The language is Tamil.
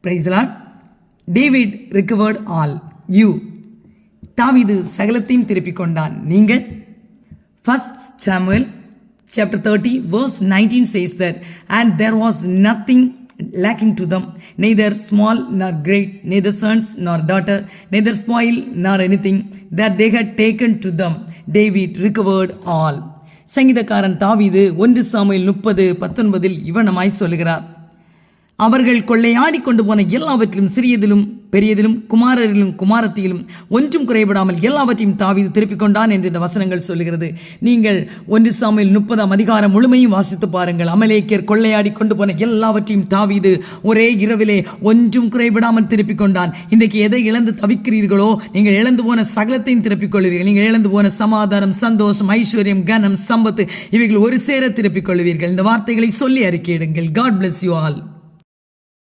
Praise the Lord. David recovered all. you. தாவீது சகலத்தையும் திருப்பிக் கொண்டான். நீங்கள் 1 Samuel chapter 30 verse 19 says that, and there was nothing lacking to them, neither small nor great, neither sons nor daughter, neither spoil nor anything that they had taken to them. David recovered all. சங்கீதக்காரன் தாவீது 1 சாமுவேல் 30:19 இவனமாய் சொல்லுகிறார், அவர்கள் கொள்ளையாடி கொண்டு போன எல்லாவற்றிலும் சிறியதிலும் பெரியதிலும் குமாரரிலும் குமாரத்தியிலும் ஒன்றும் குறைபடாமல் எல்லாவற்றையும் தாவீது திருப்பிக் கொண்டான் என்று இந்த வசனங்கள் சொல்லுகிறது. நீங்கள் 1 சாமுவேல் 30 முழுமையும் வாசித்து பாருங்கள். அமலேக்கியர் கொள்ளையாடி கொண்டு போன எல்லாவற்றையும் தாவீது ஒரே இரவிலே ஒன்றும் குறைபடாமல் திருப்பிக் கொண்டான். இன்றைக்கு எதை இழந்து தவிக்கிறீர்களோ, நீங்கள் இழந்து போன சகலத்தையும் திருப்பிக் கொள்வீர்கள். நீங்கள் இழந்து போன சமாதானம், சந்தோஷம், ஐஸ்வர்யம், கனம், சம்பத்து இவைகள் ஒரு சேர திருப்பிக் கொள்வீர்கள். இந்த வார்த்தைகளை சொல்லி அறிக்கையிடுங்கள். God bless you all.